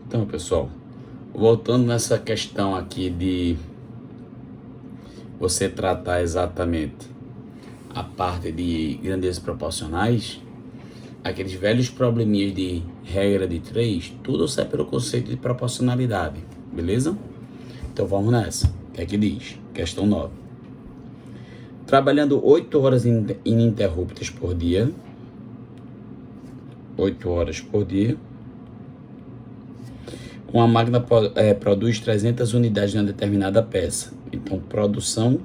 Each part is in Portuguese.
Então, pessoal, voltando nessa questão aqui de você tratar exatamente a parte de grandezas proporcionais, aqueles velhos probleminhas de regra de 3, tudo sai pelo conceito de proporcionalidade, beleza? Então vamos nessa. O que é que diz? Questão 9. Trabalhando 8 horas ininterruptas por dia, 8 horas por dia, uma máquina produz 300 unidades de uma determinada peça. Então, produção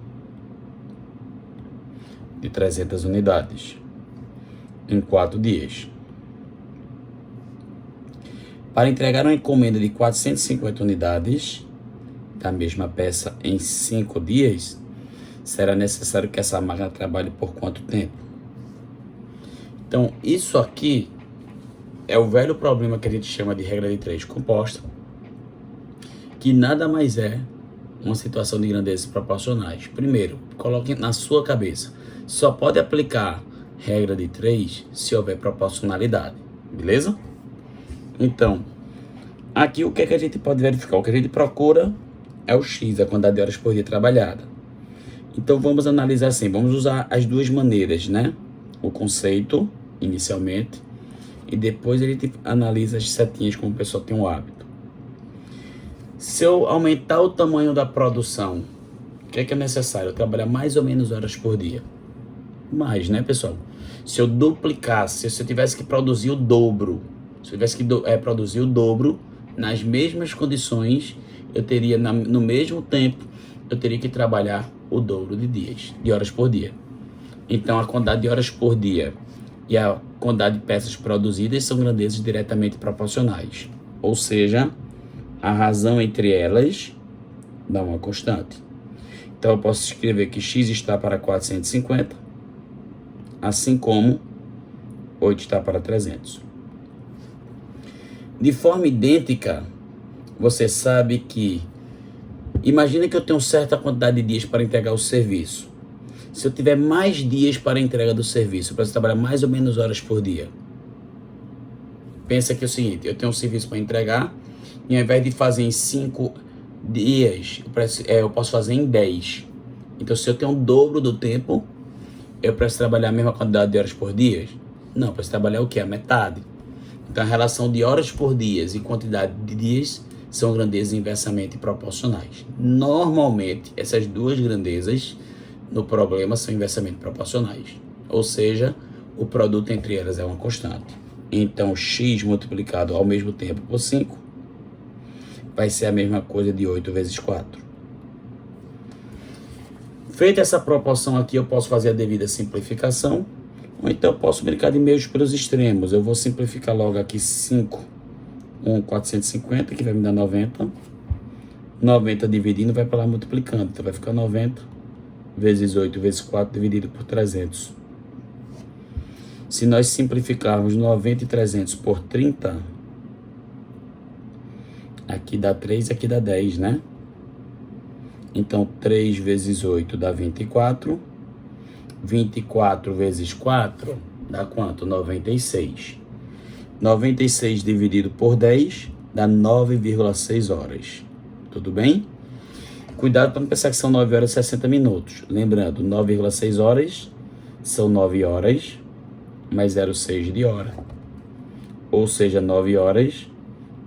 de 300 unidades em 4 dias. Para entregar uma encomenda de 450 unidades da mesma peça em 5 dias, será necessário que essa máquina trabalhe por quanto tempo? Então, isso aqui é o velho problema que a gente chama de regra de 3 composta, que nada mais é uma situação de grandezas proporcionais. Primeiro, coloque na sua cabeça, só pode aplicar regra de 3 se houver proporcionalidade, beleza? Então, aqui o que é que a gente pode verificar? O que a gente procura é o X, a quantidade de horas por dia trabalhada. Então, vamos analisar assim, vamos usar as duas maneiras, né? O conceito, inicialmente, e depois a gente analisa as setinhas como o pessoal tem um hábito. Se eu aumentar o tamanho da produção, o que é necessário? Eu trabalhar mais ou menos horas por dia. Mais, né, pessoal? Se eu duplicasse, se eu tivesse que produzir o dobro, se eu tivesse que produzir o dobro, nas mesmas condições, eu teria, no mesmo tempo, eu teria que trabalhar o dobro de dias, de horas por dia. Então, a quantidade de horas por dia e a quantidade de peças produzidas são grandezas diretamente proporcionais. Ou seja, a razão entre elas dá uma constante. Então, eu posso escrever que X está para 450, assim como 8 está para 300. De forma idêntica, você sabe que, imagina que eu tenho certa quantidade de dias para entregar o serviço. Se eu tiver mais dias para a entrega do serviço, eu preciso trabalhar mais ou menos horas por dia. Pensa que é o seguinte, eu tenho um serviço para entregar, e ao invés de fazer em 5 dias, eu posso fazer em 10. Então, se eu tenho o dobro do tempo, eu preciso trabalhar a mesma quantidade de horas por dia? Não, eu preciso trabalhar o quê? A metade. Então, a relação de horas por dia e quantidade de dias são grandezas inversamente proporcionais. Normalmente, essas duas grandezas no problema são inversamente proporcionais. Ou seja, o produto entre elas é uma constante. Então, X multiplicado ao mesmo tempo por 5 vai ser a mesma coisa de 8 vezes 4. Feita essa proporção aqui, eu posso fazer a devida simplificação, ou então eu posso brincar de meios pelos extremos. Eu vou simplificar logo aqui 5, 450, que vai me dar 90. 90 dividindo vai para lá multiplicando, então vai ficar 90 vezes 8 vezes 4 dividido por 300. Se nós simplificarmos 90 e 300 por 30, aqui dá 3 e aqui dá 10, né? Então, 3 vezes 8 dá 24. 24 vezes 4 dá quanto? 96. 96 dividido por 10 dá 9,6 horas. Tudo bem? Cuidado para não pensar que são 9 horas e 60 minutos. Lembrando, 9,6 horas são 9 horas mais 0,6 de hora. Ou seja, 9 horas,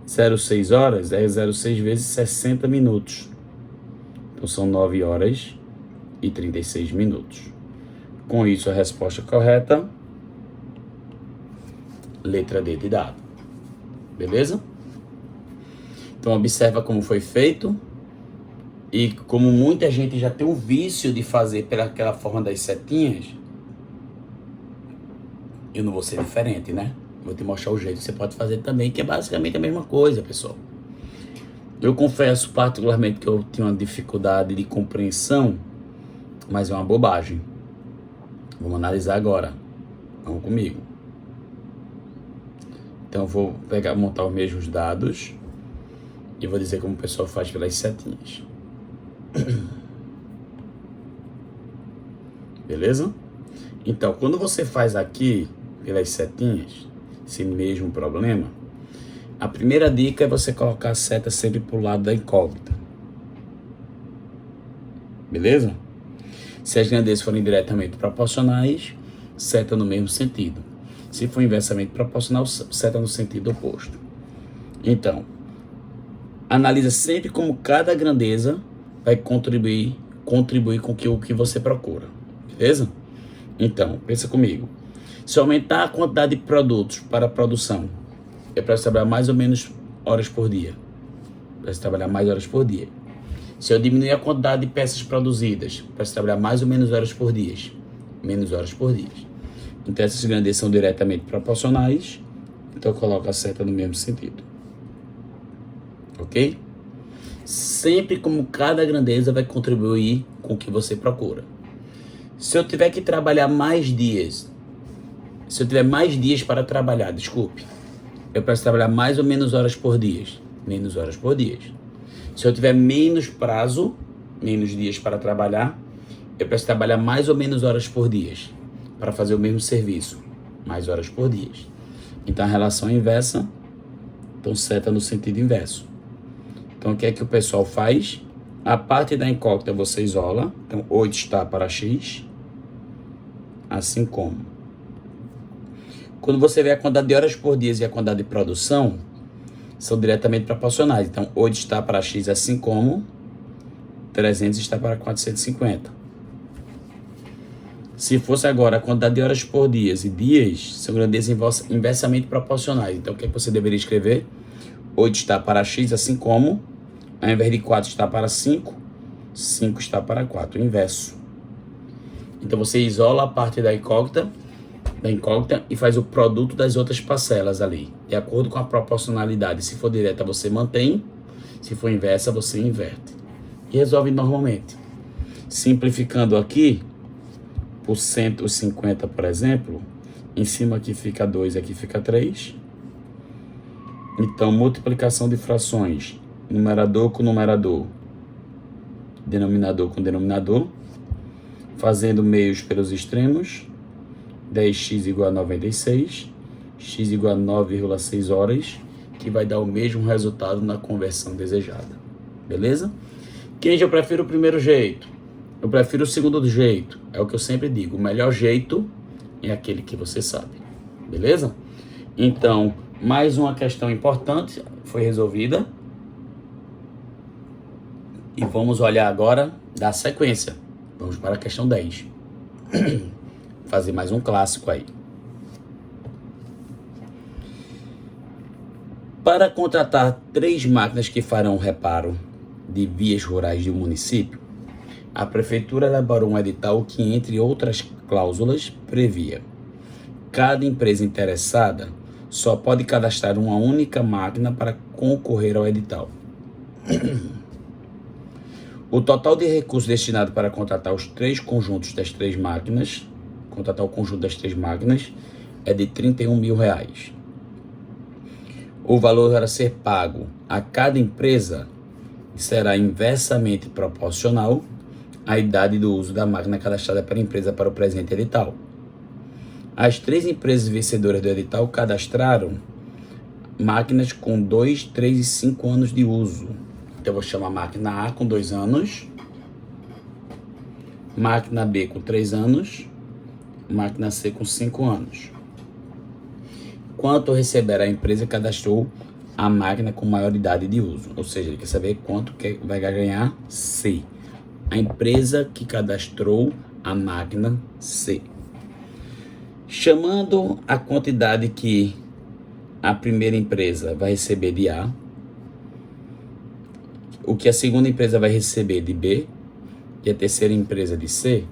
0,6 horas é 0,6 vezes 60 minutos. Então, são 9 horas e 36 minutos. Com isso, a resposta correta, letra D de dado. Beleza? Então, observa como foi feito. E como muita gente já tem o vício de fazer pelaquela forma das setinhas, eu não vou ser diferente, né? Vou te mostrar o jeito que você pode fazer também, que é basicamente a mesma coisa, pessoal. Eu confesso particularmente que eu tinha uma dificuldade de compreensão, mas é uma bobagem. Vamos analisar agora. Vamos comigo. Então eu vou montar os mesmos dados e vou dizer como o pessoal faz pelas setinhas. Beleza? Então, quando você faz aqui pelas setinhas, esse mesmo problema, A primeira dica é você colocar a seta sempre para o lado da incógnita. Beleza? Se as grandezas forem diretamente proporcionais, seta no mesmo sentido. Se for inversamente proporcional, seta no sentido oposto. Então, analisa sempre como cada grandeza vai contribuir com o que você procura. Beleza? Então, pensa comigo. Se aumentar a quantidade de produtos para a produção, eu preciso trabalhar mais ou menos horas por dia. Preciso trabalhar mais horas por dia. Se eu diminuir a quantidade de peças produzidas, preciso trabalhar mais ou menos horas por dia. Menos horas por dia. Então essas grandezas são diretamente proporcionais. Então eu coloco a seta no mesmo sentido. Ok? Sempre como cada grandeza vai contribuir com o que você procura. Se eu tiver que trabalhar mais dias, se eu tiver mais dias para trabalhar, eu preciso trabalhar mais ou menos horas por dia. Menos horas por dia. Se eu tiver menos prazo, menos dias para trabalhar, eu preciso trabalhar mais ou menos horas por dia para fazer o mesmo serviço. Mais horas por dia. Então a relação é inversa, então seta no sentido inverso. Então o que é que o pessoal faz? A parte da incógnita você isola. Então 8 está para x, assim como. Quando você vê a quantidade de horas por dia e a quantidade de produção, são diretamente proporcionais. Então 8 está para x, assim como 300 está para 450. Se fosse agora a quantidade de horas por dia e dias, são grandezas inversamente proporcionais. Então o que é que você deveria escrever? 8 está para x, assim como, ao invés de 4 está para 5, 5 está para 4, o inverso. Então você isola a parte da incógnita e faz o produto das outras parcelas ali, de acordo com a proporcionalidade. Se for direta, você mantém. Se for inversa, você inverte. E resolve normalmente. Simplificando aqui, por 150, por exemplo, em cima aqui fica 2, aqui fica 3. Então, multiplicação de frações, numerador com numerador, denominador com denominador, fazendo meios pelos extremos, 10x igual a 96, x igual a 9,6 horas, que vai dar o mesmo resultado na conversão desejada. Beleza? Quem eu prefiro o primeiro jeito? Eu prefiro o segundo jeito. É o que eu sempre digo, o melhor jeito é aquele que você sabe. Beleza? Então, mais uma questão importante foi resolvida. E vamos olhar agora da sequência. Vamos para a questão 10. Fazer mais um clássico aí. Para contratar 3 máquinas que farão reparo de vias rurais de um município, a prefeitura elaborou um edital que, entre outras cláusulas, previa: cada empresa interessada só pode cadastrar uma única máquina para concorrer ao edital. O total de recursos destinado para contratar os 3 conjuntos das 3 máquinas, contratar o conjunto das 3 máquinas, é de R$31 mil. O valor a ser pago a cada empresa será inversamente proporcional à idade do uso da máquina cadastrada pela empresa para o presente edital. As 3 empresas vencedoras do edital cadastraram máquinas com 2, 3 e 5 anos de uso. Então eu vou chamar a máquina A com 2 anos, máquina B com 3 anos, máquina C com 5 anos. Quanto receberá a empresa que cadastrou a máquina com maior idade de uso? Ou seja, ele quer saber quanto vai ganhar C. A empresa que cadastrou a máquina C. Chamando a quantidade que a primeira empresa vai receber de A, o que a segunda empresa vai receber de B e a terceira empresa de C,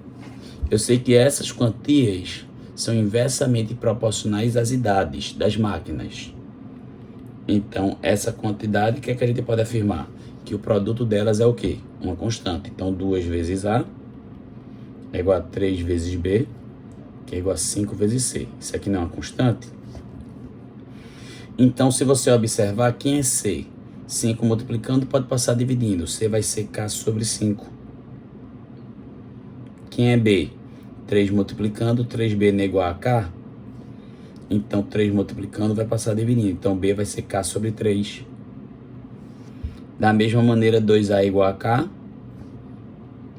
eu sei que essas quantias são inversamente proporcionais às idades das máquinas. Então, essa quantidade, o que é que a gente pode afirmar? Que o produto delas é o quê? Uma constante. Então, 2 vezes A é igual a 3 vezes B, que é igual a 5 vezes C. Isso aqui não é uma constante? Então, se você observar, quem é C? 5 multiplicando pode passar dividindo. C vai ser K sobre 5. Quem é B? 3 multiplicando, 3B não é igual a K. Então 3 multiplicando vai passar dividindo. Então B vai ser K sobre 3. Da mesma maneira, 2A é igual a K.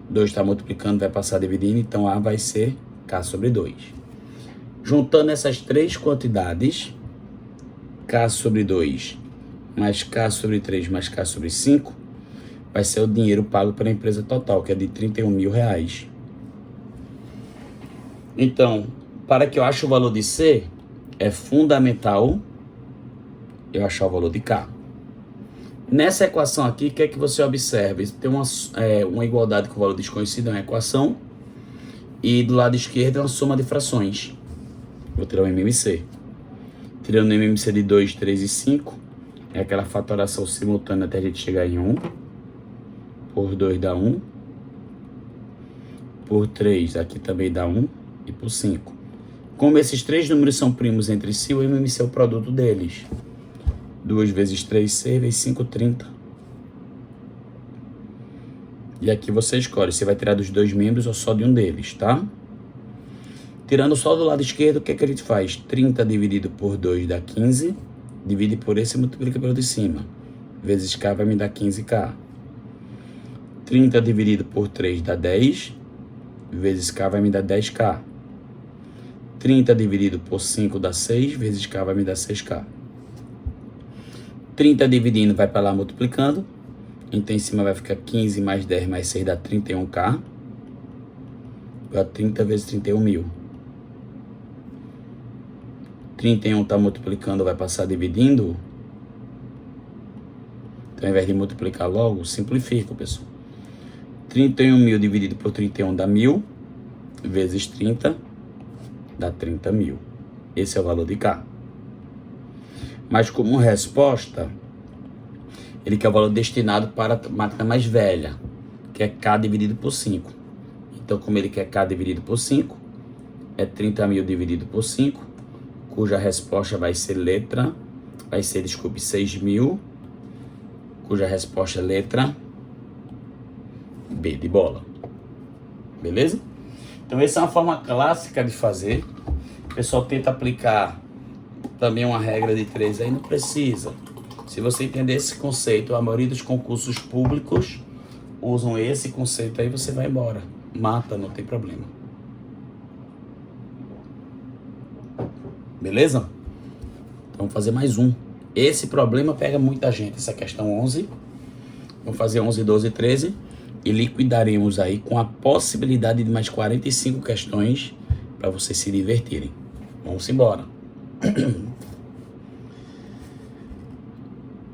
2 está multiplicando, vai passar dividindo. Então A vai ser K sobre 2. Juntando essas três quantidades, K sobre 2 mais K sobre 3 mais K sobre 5, vai ser o dinheiro pago pela empresa total, que é de R$31 mil. Então, para que eu ache o valor de C, é fundamental eu achar o valor de K. Nessa equação aqui, o que é que você observa? Tem uma igualdade com o valor desconhecido, é uma equação, e do lado esquerdo é uma soma de frações. Vou tirar o MMC. Tirando o MMC de 2, 3 e 5, é aquela fatoração simultânea até a gente chegar em 1. Por 2 dá 1. Por 3 aqui também dá 1. E por 5. Como esses três números são primos entre si, o MMC é o produto deles. 2 vezes 3, 6 vezes 5, 30. E aqui você escolhe se vai tirar dos dois membros ou só de um deles, tá? Tirando só do lado esquerdo, o que é que a gente faz? 30 dividido por 2 dá 15. Divide por esse e multiplica pelo de cima. Vezes K vai me dar 15K. 30 dividido por 3 dá 10. Vezes K vai me dar 10K. 30 dividido por 5 dá 6. Vezes K vai me dar 6K. 30 dividindo vai para lá multiplicando. Então em cima vai ficar 15 mais 10 mais 6 dá 31K. Igual a 30 vezes 31 mil. 31 está multiplicando, vai passar dividindo. Então, ao invés de multiplicar logo, simplifica, pessoal. 31 mil dividido por 31 dá 1000. Vezes 30 dá 30 mil. Esse é o valor de K. Mas como resposta, ele quer o valor destinado para a máquina mais velha, que é K dividido por 5. Então, como ele quer K dividido por 5, é 30 mil dividido por 5, cuja resposta vai ser 6 mil, cuja resposta é letra B de bola. Beleza? Então essa é uma forma clássica de fazer. O pessoal tenta aplicar também uma regra de 3 aí, não precisa. Se você entender esse conceito, a maioria dos concursos públicos usam esse conceito aí, você vai embora. Mata, não tem problema. Beleza? Então, vamos fazer mais um. Esse problema pega muita gente, essa questão 11. Vamos fazer 11, 12 e 13. E liquidaremos aí com a possibilidade de mais 45 questões para vocês se divertirem. Vamos embora.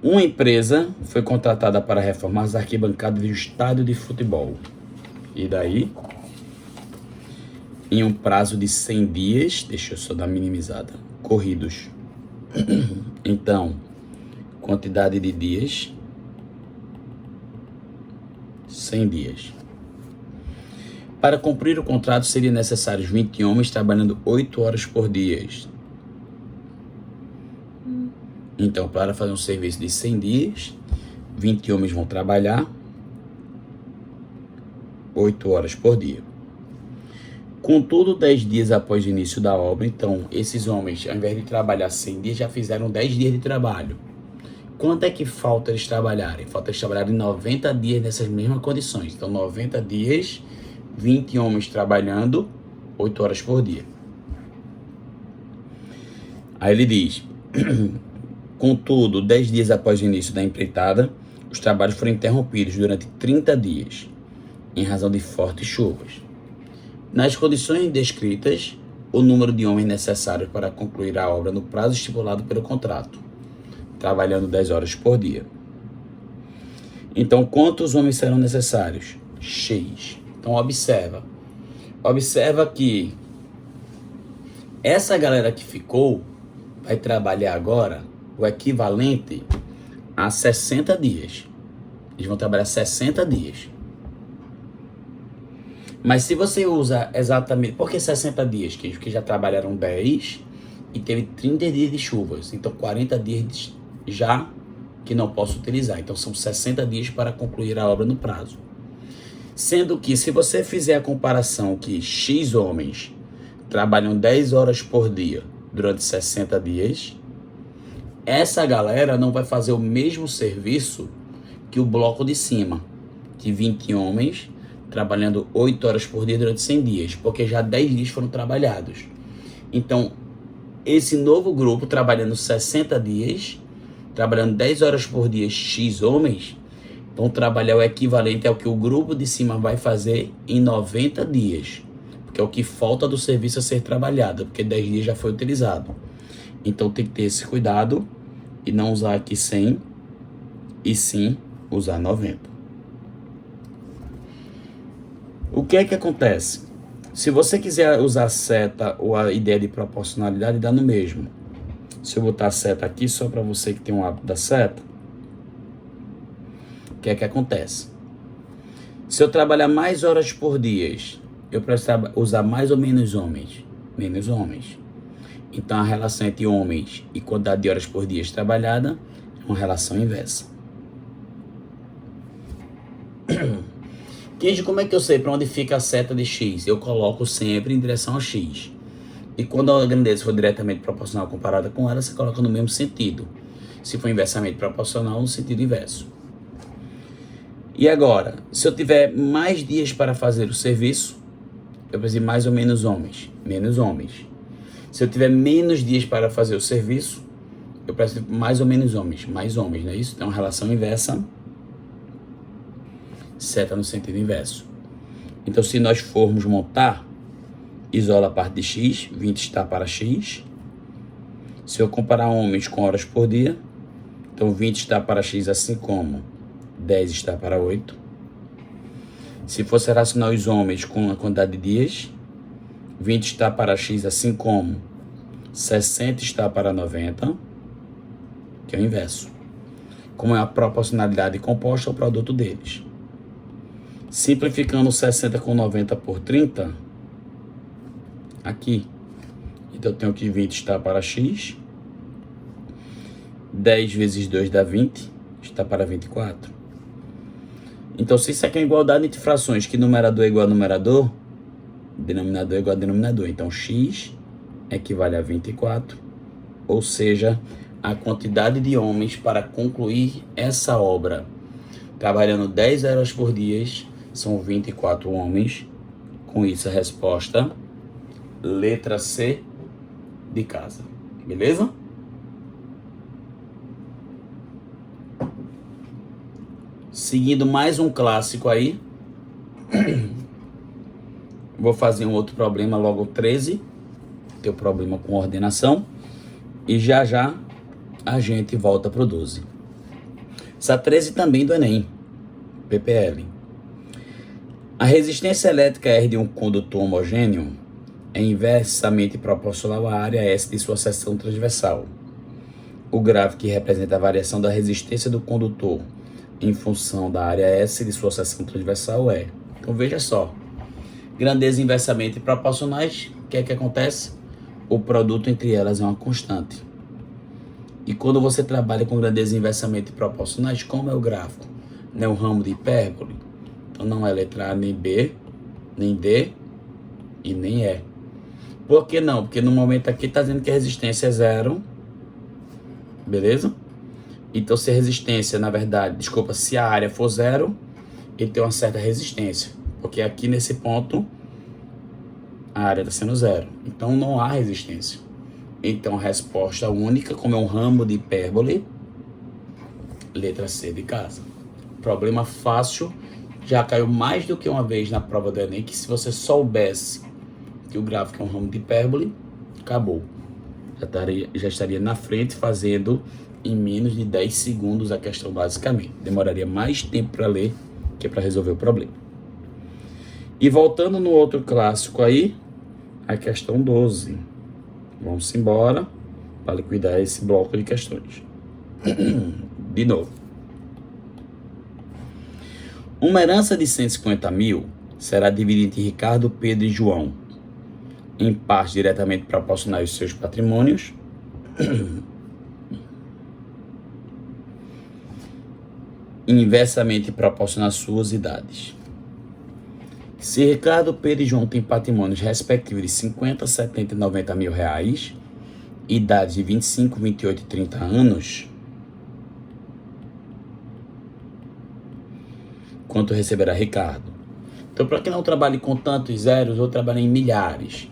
Uma empresa foi contratada para reformar as arquibancadas de um estádio de futebol. E daí, em um prazo de 100 dias, deixa eu só dar minimizada, corridos. Então, quantidade de dias, 100 dias. Para cumprir o contrato, seria necessário 20 homens trabalhando 8 horas por dia. Então, para fazer um serviço de 100 dias, 20 homens vão trabalhar 8 horas por dia. Contudo, 10 dias após o início da obra, então, esses homens, ao invés de trabalhar 100 dias, já fizeram 10 dias de trabalho. Quanto é que falta eles trabalharem? Falta eles trabalharem 90 dias nessas mesmas condições. Então, 90 dias, 20 homens trabalhando 8 horas por dia. Aí ele diz, contudo, 10 dias após o início da empreitada, os trabalhos foram interrompidos durante 30 dias, em razão de fortes chuvas. Nas condições descritas, o número de homens necessários para concluir a obra no prazo estipulado pelo contrato, trabalhando 10 horas por dia. Então, quantos homens serão necessários? X. Então, observa que essa galera que ficou vai trabalhar agora o equivalente a 60 dias. Eles vão trabalhar 60 dias. Mas se você usa exatamente... Por que 60 dias? Que já trabalharam 10 e teve 30 dias de chuvas. Então, 40 dias já que não posso utilizar. Então, são 60 dias para concluir a obra no prazo. Sendo que, se você fizer a comparação que X homens trabalham 10 horas por dia durante 60 dias, essa galera não vai fazer o mesmo serviço que o bloco de cima, de 20 homens trabalhando 8 horas por dia durante 100 dias, porque já 10 dias foram trabalhados. Então, esse novo grupo trabalhando 60 dias, trabalhando 10 horas por dia, X homens, vão trabalhar o equivalente ao que o grupo de cima vai fazer em 90 dias, porque é o que falta do serviço a ser trabalhado, porque 10 dias já foi utilizado. Então tem que ter esse cuidado e não usar aqui 100 e sim usar 90. O que é que acontece? Se você quiser usar seta ou a ideia de proporcionalidade, dá no mesmo. Se eu botar a seta aqui, só para você que tem um hábito da seta, o que é que acontece? Se eu trabalhar mais horas por dia, eu preciso usar mais ou menos homens? Menos homens. Então a relação entre homens e quantidade de horas por dia trabalhada é uma relação inversa. Kenji, como é que eu sei para onde fica a seta de X? Eu coloco sempre em direção a X. E quando a grandeza for diretamente proporcional comparada com ela, você coloca no mesmo sentido. Se for inversamente proporcional, no sentido inverso. E agora, se eu tiver mais dias para fazer o serviço, eu preciso de mais ou menos homens? Menos homens. Se eu tiver menos dias para fazer o serviço, eu preciso de mais ou menos homens? Mais homens, não é isso? Então, uma relação inversa, seta no sentido inverso. Então, se nós formos montar, isola a parte de X, 20 está para X. Se eu comparar homens com horas por dia, então 20 está para X, assim como 10 está para 8. Se fosse relacionar os homens com a quantidade de dias, 20 está para X, assim como 60 está para 90, que é o inverso. Como é a proporcionalidade composta, é o produto deles. Simplificando 60 com 90 por 30, aqui. Então eu tenho que 20 está para X. 10 vezes 2 dá 20, está para 24. Então, se isso aqui é igualdade entre frações, que numerador é igual a numerador, denominador é igual a denominador. Então, X equivale a 24, ou seja, a quantidade de homens para concluir essa obra, trabalhando 10 horas por dia, são 24 homens. Com isso, a resposta, letra C de casa. Beleza? Seguindo mais um clássico aí. Vou fazer um outro problema logo 13. Teu problema com ordenação. E já já a gente volta pro 12. Essa 13 também do Enem. PPL. A resistência elétrica R de um condutor homogêneo é inversamente proporcional à área S de sua seção transversal. O gráfico que representa a variação da resistência do condutor em função da área S de sua seção transversal é. Então veja só, grandeza inversamente proporcionais, o que é que acontece? O produto entre elas é uma constante. E quando você trabalha com grandeza inversamente proporcionais, como é o gráfico? Não é um ramo de hipérbole, então não é letra A nem B, nem D e nem E. Por que não? Porque no momento aqui está dizendo que a resistência é zero, beleza? Então, se a resistência, na verdade, se a área for zero, ele tem uma certa resistência. Porque aqui nesse ponto, a área está sendo zero. Então, não há resistência. Então, a resposta única, como é um ramo de hipérbole, letra C de casa. Problema fácil, já caiu mais do que uma vez na prova do Enem, que se você soubesse que o gráfico é um ramo de hipérbole, acabou. Já estaria na frente fazendo em menos de 10 segundos a questão basicamente. Demoraria mais tempo para ler que para resolver o problema. E voltando no outro clássico aí, a questão 12. Vamos embora para liquidar esse bloco de questões. De novo. Uma herança de 150 mil será dividida entre Ricardo, Pedro e João, em partes diretamente proporcionais aos seus patrimônios, inversamente proporcional às suas idades. Se Ricardo, Pedro e João têm patrimônios respectivos de 50, 70 e 90 mil reais, idades de 25, 28 e 30 anos, quanto receberá Ricardo? Então, para quem não trabalha com tantos zeros, eu trabalho em milhares.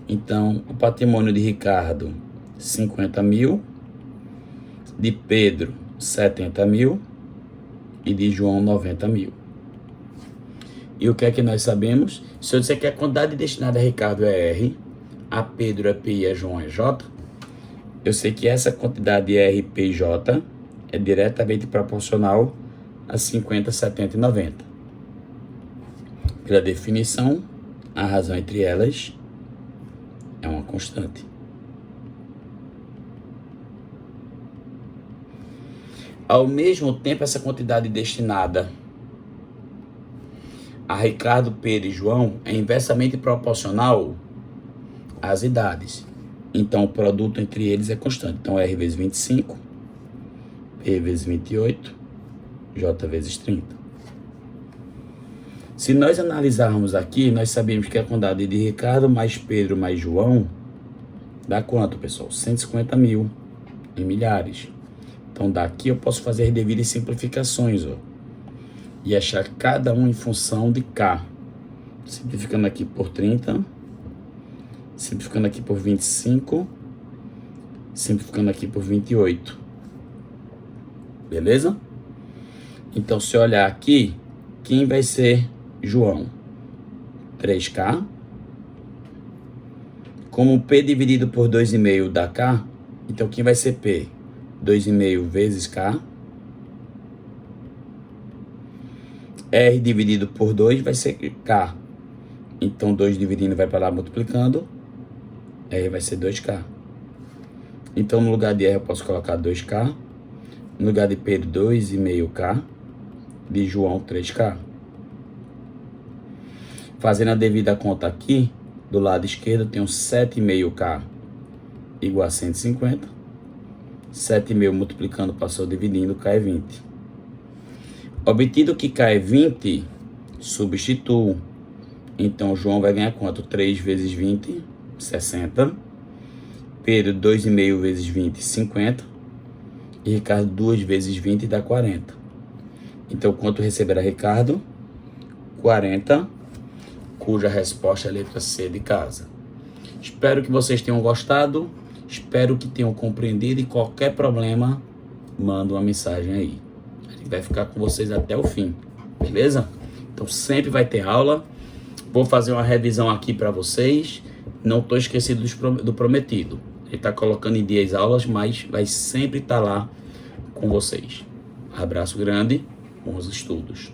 Então, o patrimônio de Ricardo, 50 mil, de Pedro, 70 mil e de João, 90 mil. E o que é que nós sabemos? Se eu disser que a quantidade destinada a Ricardo é R, a Pedro é P e a João é J, eu sei que essa quantidade R, P e J é diretamente proporcional a 50, 70 e 90. Pela definição, a razão entre elas é uma constante. Ao mesmo tempo, essa quantidade destinada a Ricardo, Pedro e João é inversamente proporcional às idades. Então, o produto entre eles é constante. Então, R vezes 25, P vezes 28, J vezes 30. Se nós analisarmos aqui, nós sabemos que a quantidade de Ricardo mais Pedro mais João dá quanto, pessoal? 150 mil em milhares. Então, daqui eu posso fazer as devidas simplificações, ó, e achar cada um em função de K. Simplificando aqui por 30, simplificando aqui por 25, simplificando aqui por 28. Beleza? Então, se eu olhar aqui, quem vai ser João? 3K. Como P dividido por 2,5 dá K, então quem vai ser P? 2,5 vezes K. R dividido por 2 vai ser K. Então, 2 dividindo vai para lá multiplicando. R vai ser 2K. Então, no lugar de R eu posso colocar 2K. No lugar de Pedro, 2,5K. De João, 3K. Fazendo a devida conta aqui, do lado esquerdo eu tenho 7,5K igual a 150. 7,5 multiplicando, passou dividindo, K é 20. Obtido que K é 20, substituo. Então, João vai ganhar quanto? 3 vezes 20, 60. Pedro, 2,5 vezes 20, 50. E Ricardo, 2 vezes 20 dá 40. Então, quanto receberá Ricardo? 40, cuja resposta é a letra C de casa. Espero que vocês tenham gostado. Espero que tenham compreendido. E qualquer problema, manda uma mensagem aí. A gente vai ficar com vocês até o fim, beleza? Então sempre vai ter aula. Vou fazer uma revisão aqui para vocês. Não estou esquecido do prometido. Ele está colocando em dia as aulas, mas vai sempre estar lá com vocês. Abraço grande, bons estudos.